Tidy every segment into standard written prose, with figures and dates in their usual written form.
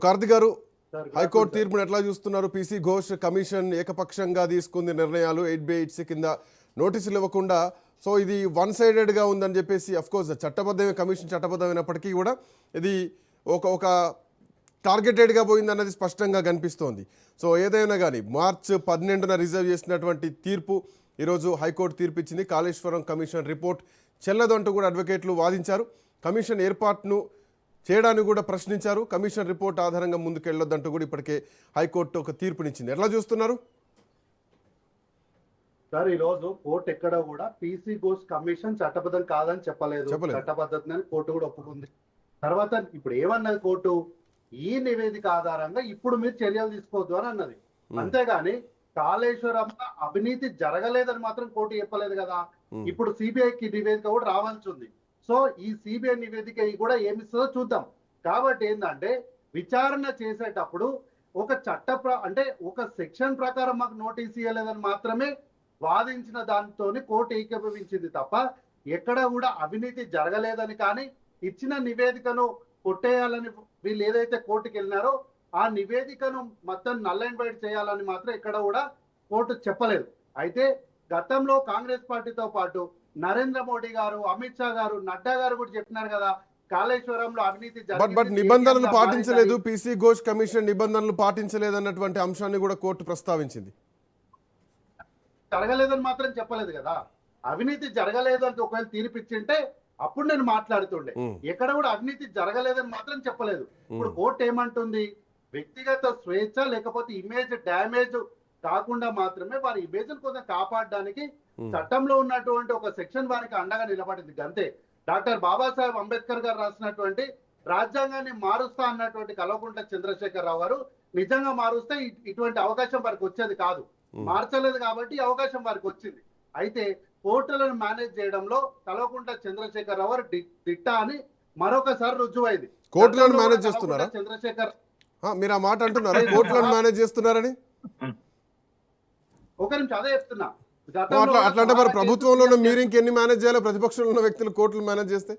కార్తిక్ గారు, హైకోర్టు తీర్పును ఎట్లా చూస్తున్నారు? పీసీ ఘోష్ కమిషన్ ఏకపక్షంగా తీసుకుంది నిర్ణయాలు 8/8 కింద నోటీసులు ఇవ్వకుండా. సో ఇది వన్ సైడెడ్గా ఉందని చెప్పేసి అఫ్కోర్స్ చట్టబద్ధమైన కమిషన్ చట్టబద్ధమైనప్పటికీ కూడా ఇది ఒక టార్గెటెడ్గా పోయిందన్నది స్పష్టంగా కనిపిస్తోంది. సో ఏదైనా కానీ మార్చ్ 12న రిజర్వ్ చేసినటువంటి తీర్పు ఈరోజు హైకోర్టు తీర్పు ఇచ్చింది. కాళేశ్వరం కమిషన్ రిపోర్ట్ చెల్లదంటూ కూడా అడ్వకేట్లు వాదించారు. కమిషన్ ఏర్పాటును చేయడానికి కూడా ప్రశ్నించారు. కమిషన్ రిపోర్ట్ ఆధారంగా ముందుకెళ్ళొద్దంటూ కూడా ఇప్పటికే హైకోర్టు ఒక తీర్పునిచ్చింది. ఎట్లా చూస్తున్నారు సార్? ఈ రోజు కోర్టు ఎక్కడ కూడా పీసీ ఘోష్ కమిషన్ చట్టబద్ధం కాదని చెప్పలేదు. చట్టబద్ధతని కోర్టు కూడా ఒప్పుకుంది. తర్వాత ఇప్పుడు ఏమన్నది కోర్టు, ఈ నివేదిక ఆధారంగా ఇప్పుడు మీరు చర్యలు తీసుకోవద్దు అని అన్నది. అంతేగాని కాళేశ్వరం అవినీతి జరగలేదని మాత్రం కోర్టు చెప్పలేదు కదా. ఇప్పుడు సిబిఐకి నివేదిక కూడా రావాల్సి ఉంది. సో ఈ సిబిఐ నివేదిక కూడా ఏమిస్తుందో చూద్దాం. కాబట్టి ఏంటంటే విచారణ చేసేటప్పుడు ఒక అంటే ఒక సెక్షన్ ప్రకారం మాకు నోటీస్ ఇవ్వలేదని మాత్రమే వాదించిన దాంతో కోర్టు ఏకీభవించింది తప్ప ఎక్కడ కూడా అవినీతి జరగలేదని కానీ ఇచ్చిన నివేదికను కొట్టేయాలని వీళ్ళు ఏదైతే కోర్టుకి వెళ్ళినారో ఆ నివేదికను మొత్తం నల్ అండ్ వైట్ చేయాలని మాత్రం ఎక్కడ కూడా కోర్టు చెప్పలేదు. అయితే గతంలో కాంగ్రెస్ పార్టీతో పాటు నరేంద్ర మోడీ గారు, అమిత్ షా గారు, నడ్డా గారు కూడా చెప్పినారు కదా కాళేశ్వరంలో అవినీతి బట్ నిబంధనలు పాటించలేదు, పీసీ ఘోష్ కమిషన్ నిబంధనలు పాటించలేదు అన్నటువంటి అంశాన్ని కూడా కోర్టు ప్రస్తావించింది. జరగలేదని మాత్రం చెప్పలేదు కదా. అవినీతి జరగలేదు అంటే ఒకవేళ తీర్పిచ్చింటే అప్పుడు నేను మాట్లాడుతుండే. ఎక్కడ కూడా అవినీతి జరగలేదని మాత్రం చెప్పలేదు. ఇప్పుడు కోర్టు ఏమంటుంది, వ్యక్తిగత స్వేచ్ఛ లేకపోతే ఇమేజ్ డ్యామేజ్ కాకుండా మాత్రమే వారి ఇమేజ్ కొంచెం కాపాడడానికి చట్టంలో ఉన్నటువంటి ఒక సెక్షన్ వారికి అండగా నిలబడింది. అంతే. డాక్టర్ బాబాసాహెబ్ అంబేద్కర్ గారు రాసినటువంటి రాజ్యాంగాన్ని మారుస్తా అన్నటువంటి కల్వకుంట్ల చంద్రశేఖర్ రావు గారు నిజంగా మారుస్తే ఇటువంటి అవకాశం వారికి వచ్చేది కాదు. మార్చలేదు కాబట్టి అవకాశం వారికి వచ్చింది. అయితే కోర్టులను మేనేజ్ చేయడంలో కల్వకుంట్ల చంద్రశేఖర్ రావు గారు దిట్ట అని మరొకసారి రుజువైంది. కోర్టులను మేనేజ్ చేస్తున్నారా చంద్రశేఖర్? మీరు ఆ మాట అంటున్నారా, కోర్టులను మేనేజ్ చేస్తున్నారని? ఒక నిమిషం అదే చెప్తున్నా. అట్లాంటే మరి ప్రభుత్వంలో మీరు ఇంకెన్ని మేనేజ్ చేయాలి? ప్రతిపక్షంలో ఉన్న వ్యక్తులు కోర్టులు మేనేజ్ చేస్తే?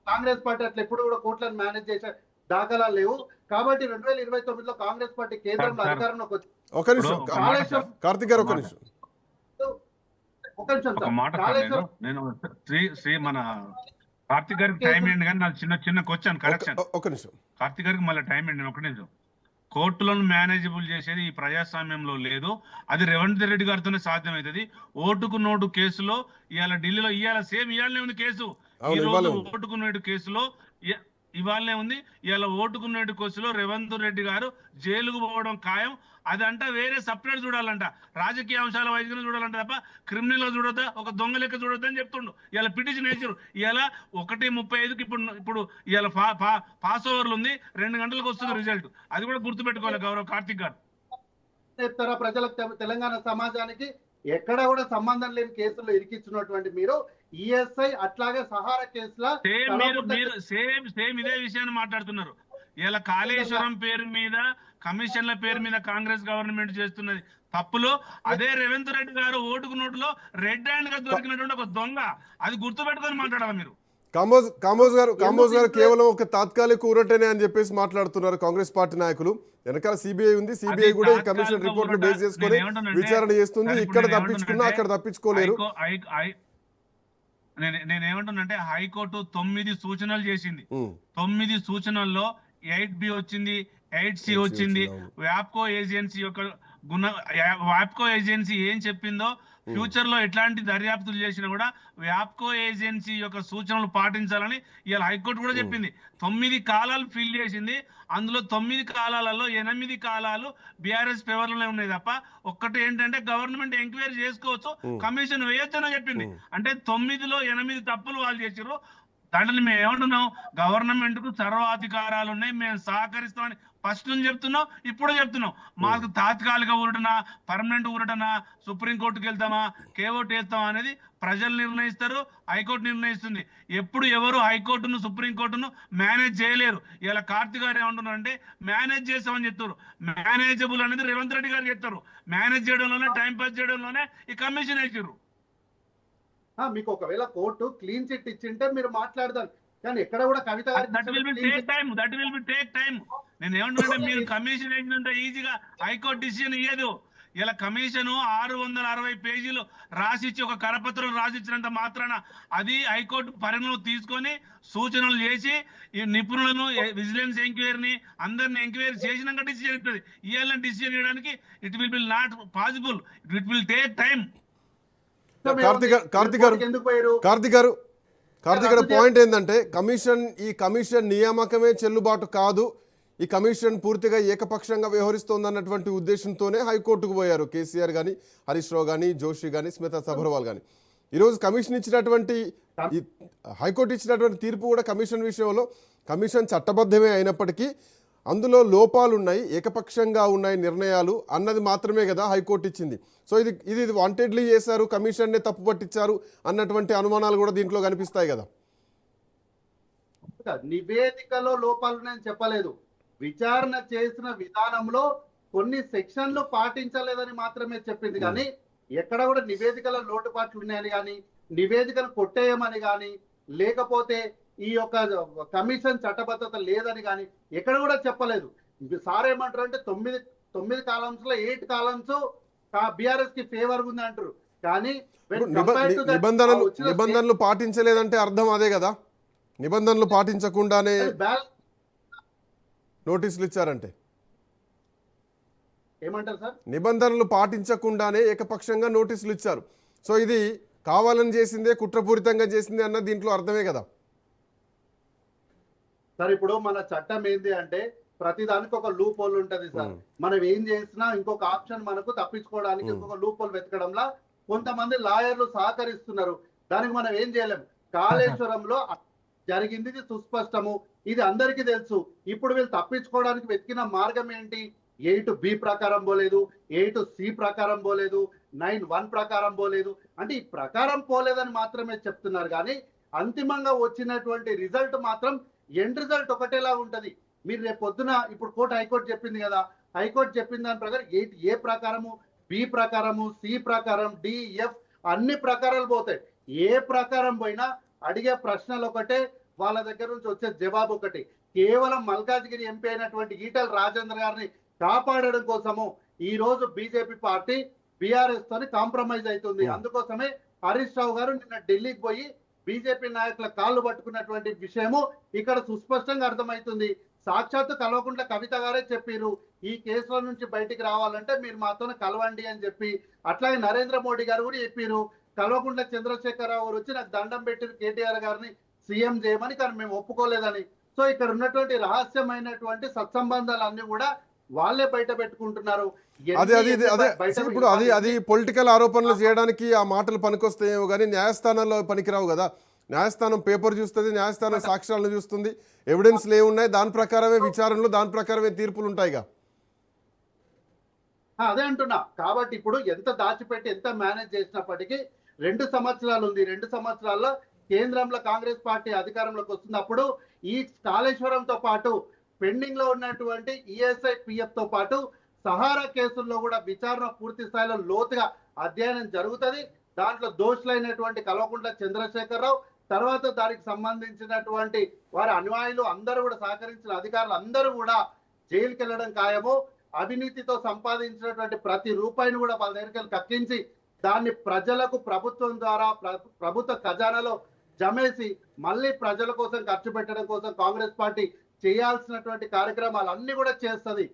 కాంగ్రెస్ పార్టీ అట్లా ఎప్పుడు కూడా కోర్టులను మేనేజ్ చేసే దాఖలాలు లేవు. కాబట్టి 2029లో కాంగ్రెస్ పార్టీ కేంద్రంలో అధికారంలోకి వచ్చింది. ఒక నిమిషం కార్తిక్ గారు, ఒక నిమిషం. నేను శ్రీ మన కార్తిక్ గారికి టైం ఏంటి కానీ నాకు చిన్న క్వశ్చన్ కరెక్షన్. ఒక నిమిషం కార్తిక్ గారికి మళ్ళీ టైం ఏంటి. ఒక నిమిషం. కోర్టులను మేనేజబుల్ చేసేది ఈ ప్రజాస్వామ్యంలో లేదు. అది రేవంత్ రెడ్డి గారితోనే సాధ్యమవుతుంది. ఓటుకు నోటు కేసులో ఇవాళ ఢిల్లీలో సేమ్ ఇవాళనే ఉంది కేసు. ఈ రోజు ఓటుకు నోటు కేసులో ఇవాళనే ఉంది. ఇవాళ ఓటుకు నోటు కేసులో రేవంత్ రెడ్డి గారు జైలుకు పోవడం ఖాయం. అదంట వేరే సపరేట్ చూడాలంట, రాజకీయ అంశాల వైద్యులు చూడాలంట తప్ప క్రిమినల్ చూడొద్దా, ఒక దొంగ లెక్క చూడొద్దా అని చెప్తుండు. ఇలా పిటిషన్ వేసారు. ఇలా 1:35కి ఇప్పుడు ఇలా పాస్ ఓవర్లు ఉంది. 2 గంటలకు వస్తుంది రిజల్ట్. అది కూడా గుర్తుపెట్టుకోవాలి గౌరవ్ కార్తిక్ గారు. చెప్తారా ప్రజలకు, తెలంగాణ సమాజానికి ఎక్కడ కూడా సంబంధం లేని కేసుల్లో ఇరికించినటువంటి మీరు ఈఎస్ఐ అట్లాగే సహారా కేసుల సేమ్ ఇదే విషయాన్ని మాట్లాడుతున్నారు. ఇలా కాళేశ్వరం పేరు మీద, కమిషన్ల పేరు మీద కాంగ్రెస్ గవర్నమెంట్ చేస్తున్నది తప్పులో. అదే రేవంత్ రెడ్డి గారు ఓటుకు నోటులో రెడ్ హ్యాండ్ గా దొరికినటువంటి ఒక దొంగ. అది గుర్తుపెట్టుకొని మాట్లాడాలి మీరు. కామోజ్ గారు కేవలం ఒక తాత్కాలిక ఊరటనే అని చెప్పేసి మాట్లాడుతున్నారు కాంగ్రెస్ పార్టీ నాయకులు. వెనకాల సిబిఐ ఉంది. సిబిఐ కూడా ఈ కమిషన్ రిపోర్ట్ బేస్ చేసుకుని విచారణ చేస్తుంది. ఇక్కడ తప్పించుకున్నా అక్కడ తప్పించుకోలేరు. నేనేమంటున్నానంటే హైకోర్టు 9 సూచనలు చేసింది. 9 సూచనల్లో 8B వచ్చింది, 8C వచ్చింది. వ్యాప్కో ఏజెన్సీ ఏం చెప్పిందో, ఫ్యూచర్ లో ఎట్లాంటి దర్యాప్తులు చేసినా కూడా వ్యాప్కో ఏజెన్సీ యొక్క సూచనలు పాటించాలని ఇవాళ హైకోర్టు కూడా చెప్పింది. 9 కాలాలు ఫిల్ చేసింది. అందులో 9 కాలాలలో 8 కాలాలు బీఆర్ఎస్ ఫేవర్లోనే ఉన్నాయి తప్ప ఒక్కటి ఏంటంటే గవర్నమెంట్ ఎంక్వైరీ చేసుకోవచ్చు, కమిషన్ వేయొచ్చని చెప్పింది. అంటే 9లో 8 తప్పులు వాళ్ళు చేసారు. దాంట్లో మేము ఏమంటున్నాం, గవర్నమెంట్ కు సర్వాధికారాలు ఉన్నాయి, మేము సహకరిస్తామని ఫస్ట్ నుంచి చెప్తున్నాం, ఇప్పుడు చెప్తున్నాం. మాకు తాత్కాలిక ఊరటనా, పర్మనెంట్ ఊరటనా, సుప్రీంకోర్టుకి వెళ్తామా, కేవోట్ వేస్తామా అనేది ప్రజలు నిర్ణయిస్తారు, హైకోర్టు నిర్ణయిస్తుంది. ఎప్పుడు ఎవరు హైకోర్టును, సుప్రీంకోర్టును మేనేజ్ చేయలేరు. ఇలా కార్తిక్ గారు ఏమంటున్నారు అంటే మేనేజ్ చేస్తామని చెప్తారు. మేనేజబుల్ అనేది రేవంత్ రెడ్డి గారు చెప్తారు. మేనేజ్ చేయడంలోనే, టైం పాస్ చేయడంలోనే ఈ కమిషన్ వేసారు. మీకు ఒకవేళ కోర్టు క్లీన్ చిట్ ఇచ్చింటే మీరు మాట్లాడదాం. కానీ ఎక్కడ కూడా కవిత గారి that will be take time, that will be take time. నేను ఏమంటున్నా, మీరు కమిషన్ వేసినంత ఈజీగా హైకోర్టు డిసిజన్ ఇయ్యదు. ఇలా కమిషన్ 660 పేజీలు రాసిచ్చి ఒక కరపత్రం రాసిచ్చినంత మాత్రాన అది హైకోర్టు పరిగణలో తీసుకొని సూచనలు చేసి ఈ నిపుణులను, విజిలెన్స్ ఎంక్వైరీని అందరిని ఎంక్వైరీ చేసినాక డిసిజన్ ఇస్తుంది. ఇవాళ డిసిజన్ చేయడానికి it will be not possible, it will take time. Karthik గారు పాయింట్ ఏంటంటే ఈ కమిషన్ నియామకమే చెల్లుబాటు కాదు, ఈ కమిషన్ పూర్తిగా ఏకపక్షంగా వ్యవహరిస్తోంది అన్నటువంటి ఉద్దేశంతోనే హైకోర్టుకు పోయారు కేసీఆర్ కానీ, హరీష్ రావు కానీ, జోషి కానీ, స్మితా సబర్వాల్ కానీ. ఈరోజు కమిషన్ ఇచ్చినటువంటి హైకోర్టు ఇచ్చినటువంటి తీర్పు కూడా కమిషన్ విషయంలో కమిషన్ చట్టబద్ధమే అయినప్పటికీ అందులో లోపాలు ఉన్నాయి, ఏకపక్షంగా ఉన్నాయి నిర్ణయాలు అన్నది మాత్రమే కదా హైకోర్టు ఇచ్చింది. సో ఇది వాంటెడ్లీ చేశారు, కమిషన్నే తప్పు పట్టించారు అన్నటువంటి అనుమానాలు కూడా దీంట్లో కనిపిస్తాయి కదా. నివేదికలో లోపాలు ఉన్నాయని చెప్పలేదు, విచారణ చేసిన విధానంలో కొన్ని సెక్షన్లు పాటించలేదని మాత్రమే చెప్పింది. కానీ ఎక్కడ కూడా నివేదికల లోటుపాట్లు ఉన్నాయని కానీ, నివేదికను కొట్టేయమని కానీ, లేకపోతే ఈ యొక్క కమిషన్ చట్టబద్ధత లేదని కానీ ఎక్కడ కూడా చెప్పలేదు. సార్ ఏమంటారు అంటే 9 కాలమ్స్ లో 8 కాలమ్స్ బిఆర్ఎస్ కి ఫేవర్ ఉంది అంటారు. కానీ నిబంధనలు పాటించలేదంటే అర్థం అదే కదా, నిబంధనలు పాటించకుండానే నోటీసులు ఇచ్చారంటే ఏమంటారు సార్? నిబంధనలు పాటించకుండానే ఏకపక్షంగా నోటీసులు ఇచ్చారు. సో ఇది కావాలని చేసిందే, కుట్రపూరితంగా చేసిందే అన్న దీంట్లో అర్థమే కదా సార్. ఇప్పుడు మన చట్టం ఏంది అంటే ప్రతిదానికి ఒక లూప్ హోల్ ఉంటది సార్. మనం ఏం చేసినా ఇంకొక ఆప్షన్ మనకు తప్పించుకోవడానికి ఇంకొక లూప్ హోల్ వెతకడంలా కొంతమంది లాయర్లు సహకరిస్తున్నారు. దానికి మనం ఏం చేయలేము. కాళేశ్వరంలో జరిగింది ఇది సుస్పష్టము, ఇది అందరికీ తెలుసు. ఇప్పుడు వీళ్ళు తప్పించుకోవడానికి వెతికిన మార్గం ఏంటి? 8B ప్రకారం పోలేదు, 8C ప్రకారం పోలేదు, 9(1) ప్రకారం పోలేదు. అంటే ఈ ప్రకారం పోలేదని మాత్రమే చెప్తున్నారు. కానీ అంతిమంగా వచ్చినటువంటి రిజల్ట్ మాత్రం ఎండ్ రిజల్ట్ ఒకటేలా ఉంటది. మీరు రేపు పొద్దున ఇప్పుడు హైకోర్టు చెప్పింది కదా, హైకోర్టు చెప్పిన దాని ప్రకారం 8A ప్రకారము, B ప్రకారము, C ప్రకారం, D, F అన్ని ప్రకారాలు పోతాయి. ఏ ప్రకారం పోయినా అడిగే ప్రశ్నలు ఒకటే, వాళ్ళ దగ్గర నుంచి వచ్చే జవాబు ఒకటి. కేవలం మల్కాజ్గిరి ఎంపీ అయినటువంటి ఈటెల రాజేంద్ర గారిని కాపాడడం కోసము ఈ రోజు బీజేపీ పార్టీ బీఆర్ఎస్ తోని కాంప్రమైజ్ అవుతుంది. అందుకోసమే హరీష్ రావు గారు నిన్న ఢిల్లీకి పోయి బీజేపీ నాయకుల కాళ్ళు పట్టుకున్నటువంటి విషయము ఇక్కడ సుస్పష్టంగా అర్థమవుతుంది. సాక్షాత్తు కల్వకుంట్ల కవిత గారే చెప్పారు, ఈ కేసుల నుంచి బయటికి రావాలంటే మీరు మాతో కలవండి అని చెప్పి. అట్లాగే నరేంద్ర మోడీ గారు కూడా చెప్పారు, కల్వకుంట్ల చంద్రశేఖరరావు గారు వచ్చి నాకు దండం పెట్టిన కేటీఆర్ గారిని సీఎం చేయమని, కానీ మేము ఒప్పుకోలేదని. సో ఇక్కడ ఉన్నటువంటి రహస్యమైనటువంటి సత్సంబంధాలన్నీ కూడా వాళ్ళే బయట పెట్టుకుంటున్నారు. ఇప్పుడు అది పొలిటికల్ ఆరోపణలు చేయడానికి ఆ మాటలు పనికొస్తాయేమో కానీ న్యాయస్థానాల్లో పనికిరావు కదా. న్యాయస్థానం పేపర్ చూస్తుంది, న్యాయస్థానం సాక్ష్యాలను చూస్తుంది, ఎవిడెన్స్లు ఏమున్నాయి దాని ప్రకారమే విచారణలు, దాని ప్రకారమే తీర్పులు ఉంటాయిగా. అదే అంటున్నా. కాబట్టి ఇప్పుడు ఎంత దాచిపెట్టి ఎంత మేనేజ్ చేసినప్పటికీ 2 సంవత్సరాలు ఉంది. 2 సంవత్సరాల్లో కేంద్రంలో కాంగ్రెస్ పార్టీ అధికారంలోకి వస్తుంది. అప్పుడు ఈ కాళేశ్వరంతో పాటు పెండింగ్ లో ఉన్నటువంటి ఈఎస్ఐ పిఎఫ్ తో పాటు సహారా కేసుల్లో కూడా విచారణ పూర్తి స్థాయిలో లోతుగా అధ్యయనం జరుగుతుంది. దాంట్లో దోషులైనటువంటి కల్వకుంట్ల చంద్రశేఖరరావు, తర్వాత దానికి సంబంధించినటువంటి వారి అనుయాయులు అందరూ కూడా సహకరించిన అధికారులు అందరూ కూడా జైలుకి వెళ్ళడం ఖాయము. అవినీతితో సంపాదించినటువంటి ప్రతి రూపాయిని కూడా వాళ్ళ దగ్గరికి కక్కించి దాన్ని ప్రజలకు ప్రభుత్వం ద్వారా ప్రభుత్వ ఖజానాలో జమేసి మళ్ళీ ప్రజల కోసం ఖర్చు పెట్టడం కోసం కాంగ్రెస్ పార్టీ చేయాల్సినటువంటి కార్యక్రమాలు అన్ని కూడా చేస్తుంది.